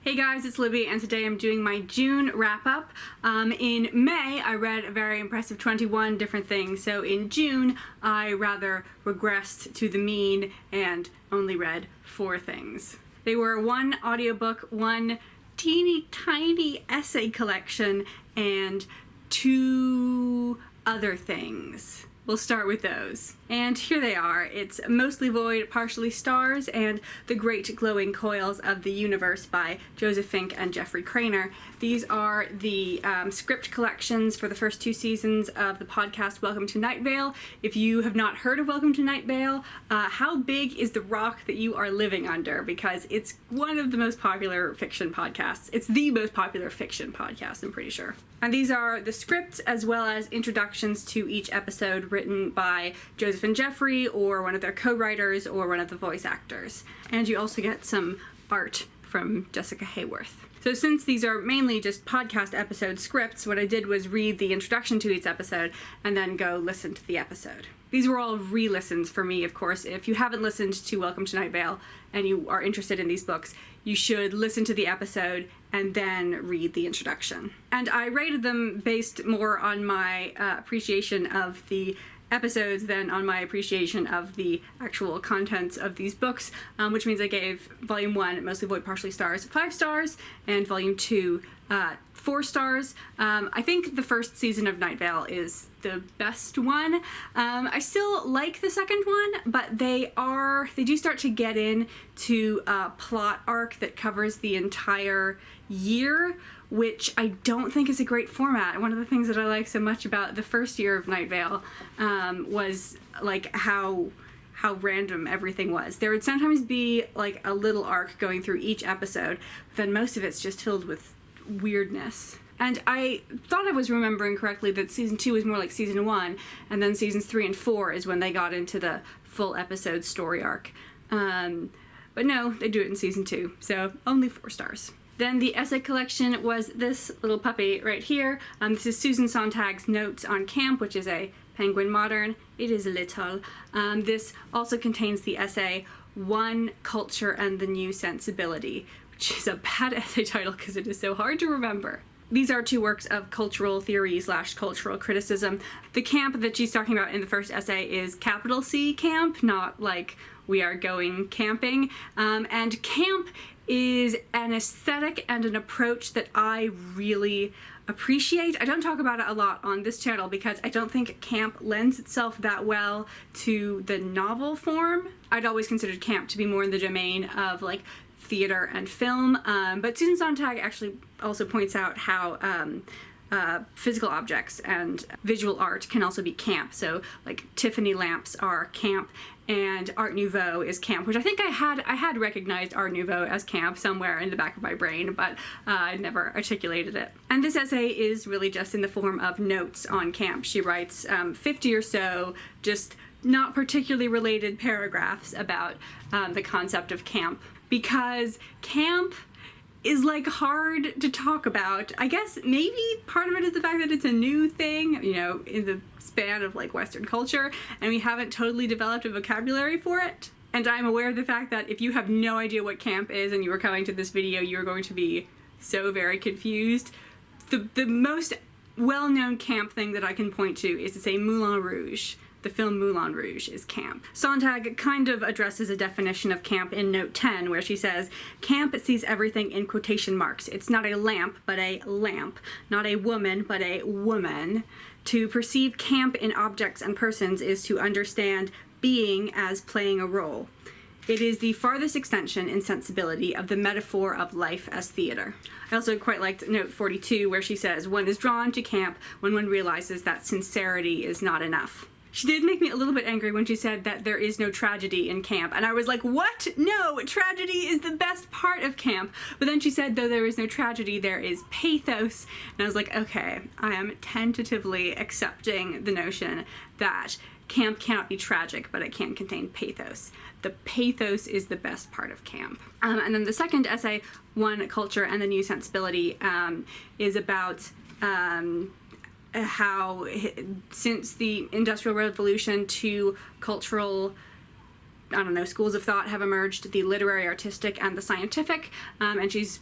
Hey guys, it's Libby, and today I'm doing my June wrap-up. In May, I read a very impressive 21 different things, so in June, I rather regressed to the mean and only read 4 things. They were 1 audiobook, 1 teeny tiny essay collection, and 2 other things. We'll start with those. And here they are. It's Mostly Void, Partially Stars, and The Great Glowing Coils of the Universe by Joseph Fink and Jeffrey Cranor. These are the script collections for the first 2 seasons of the podcast Welcome to Night Vale. If you have not heard of Welcome to Night Vale, how big is the rock that you are living under? Because it's one of the most popular fiction podcasts. It's the most popular fiction podcast, I'm pretty sure. And these are the scripts as well as introductions to each episode written by Joseph and Jeffrey or one of their co-writers or one of the voice actors. And you also get some art from Jessica Hayworth. So since these are mainly just podcast episode scripts, what I did was read the introduction to each episode and then go listen to the episode. These were all re-listens for me, of course. If you haven't listened to Welcome to Night Vale and you are interested in these books, you should listen to the episode and then read the introduction. And I rated them based more on my appreciation of the episodes than on my appreciation of the actual contents of these books, which means I gave Volume 1, Mostly Void, Partially Stars, 5 stars, and Volume 2, 4 stars. I think the first season of Night Vale is the best one. I still like the second one, but they do start to get into a plot arc that covers the entire year, which I don't think is a great format. One of the things that I like so much about the first year of Night Vale was like how random everything was. There would sometimes be like a little arc going through each episode, but then most of it's just filled with weirdness. And I thought I was remembering correctly that season 2 is more like season 1, and then seasons 3 and 4 is when they got into the full episode story arc. But no, they do it in season 2, so only 4 stars. Then the essay collection was this little puppy right here. This is Susan Sontag's Notes on Camp, which is a Penguin Modern. It is little. This also contains the essay One Culture and the New Sensibility, which is a bad essay title because it is so hard to remember. These are 2 works of cultural theory / cultural criticism. The camp that she's talking about in the first essay is capital C camp, not like we are going camping. And camp is an aesthetic and an approach that I really appreciate. I don't talk about it a lot on this channel because I don't think camp lends itself that well to the novel form. I'd always considered camp to be more in the domain of like theater and film, but Susan Sontag actually also points out how physical objects and visual art can also be camp. So like Tiffany lamps are camp, and Art Nouveau is camp, which I think I had recognized Art Nouveau as camp somewhere in the back of my brain, but I never articulated it. And this essay is really just in the form of notes on camp. She writes 50 or so just not particularly related paragraphs about the concept of camp, because camp is like hard to talk about. I guess maybe part of it is the fact that it's a new thing, you know, in the span of like Western culture, and we haven't totally developed a vocabulary for it. And I'm aware of the fact that if you have no idea what camp is and you are coming to this video, you're going to be so very confused. The most well-known camp thing that I can point to is to say Moulin Rouge. The film Moulin Rouge is camp. Sontag kind of addresses a definition of camp in note 10, where she says, camp sees everything in quotation marks. It's not a lamp, but a lamp. Not a woman, but a woman. To perceive camp in objects and persons is to understand being as playing a role. It is the farthest extension in sensibility of the metaphor of life as theater. I also quite liked note 42, where she says, one is drawn to camp when one realizes that sincerity is not enough. She did make me a little bit angry when she said that there is no tragedy in camp, and I was like, what? No, tragedy is the best part of camp. But then she said, though there is no tragedy, there is pathos, and I was like, okay, I am tentatively accepting the notion that camp cannot be tragic, but it can contain pathos. The pathos is the best part of camp. And then the second essay, One Culture and the New Sensibility, is about how since the Industrial Revolution 2 cultural schools of thought have emerged, the literary, artistic, and the scientific, and she's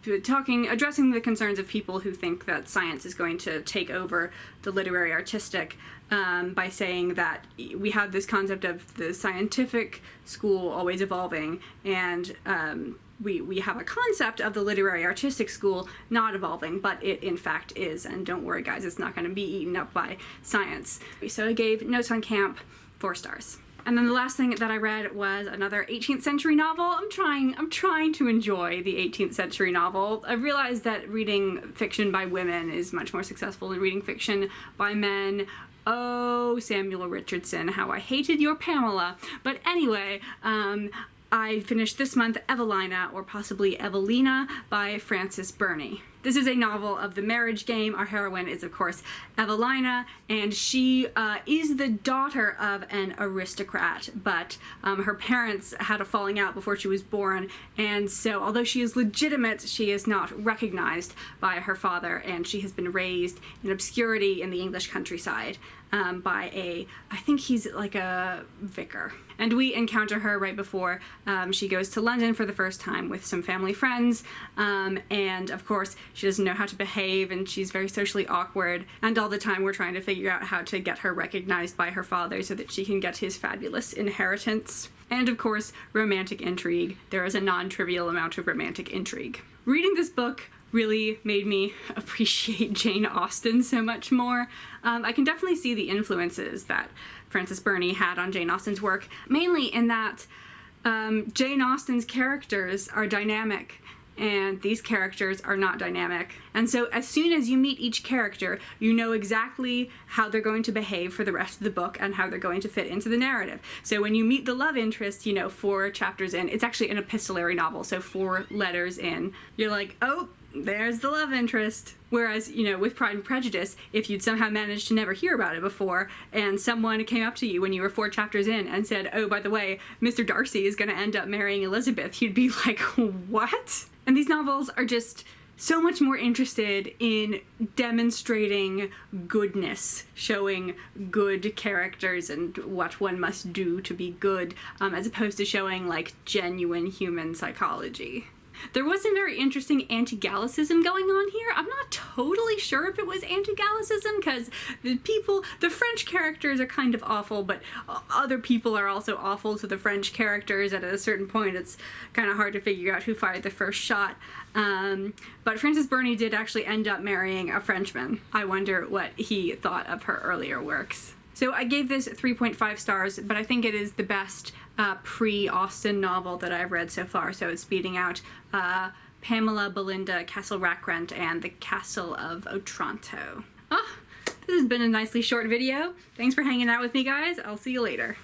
addressing the concerns of people who think that science is going to take over the literary artistic, by saying that we have this concept of the scientific school always evolving, and we have a concept of the literary artistic school not evolving, but it in fact is, and don't worry guys, it's not going to be eaten up by science. So I gave Notes on Camp 4 stars. And then the last thing that I read was another 18th century novel. I'm trying to enjoy the 18th century novel. I realized that reading fiction by women is much more successful than reading fiction by men. Oh, Samuel Richardson, how I hated your Pamela. But anyway, I finished this month Evelina, or possibly Evelina, by Frances Burney. This is a novel of the marriage game. Our heroine is, of course, Evelina, and she is the daughter of an aristocrat, but her parents had a falling out before she was born, and so although she is legitimate, she is not recognized by her father, and she has been raised in obscurity in the English countryside by I think he's like a vicar. And we encounter her right before she goes to London for the first time with some family friends, and of course she doesn't know how to behave, and she's very socially awkward, and all the time we're trying to figure out how to get her recognized by her father so that she can get his fabulous inheritance. And of course, romantic intrigue. There is a non-trivial amount of romantic intrigue. Reading this book really made me appreciate Jane Austen so much more. I can definitely see the influences that Frances Burney had on Jane Austen's work, mainly in that Jane Austen's characters are dynamic, and these characters are not dynamic. And so as soon as you meet each character, you know exactly how they're going to behave for the rest of the book and how they're going to fit into the narrative. So when you meet the love interest, 4 chapters in, it's actually an epistolary novel, so 4 letters in, you're like, oh, there's the love interest. Whereas, with Pride and Prejudice, if you'd somehow managed to never hear about it before, and someone came up to you when you were 4 chapters in and said, oh, by the way, Mr. Darcy is going to end up marrying Elizabeth, you'd be like, what? And these novels are just so much more interested in demonstrating goodness, showing good characters and what one must do to be good, as opposed to showing, genuine human psychology. There was some very interesting anti-Gallicism going on here. I'm not totally sure if it was anti-Gallicism, because the French characters are kind of awful, but other people are also awful to the French characters, and at a certain point it's kind of hard to figure out who fired the first shot. But Frances Burney did actually end up marrying a Frenchman. I wonder what he thought of her earlier works. So I gave this 3.5 stars, but I think it is the best pre-Austen novel that I've read so far. So it's beating out Pamela, Belinda, Castle Rackrent, and The Castle of Otranto. This has been a nicely short video. Thanks for hanging out with me, guys. I'll see you later.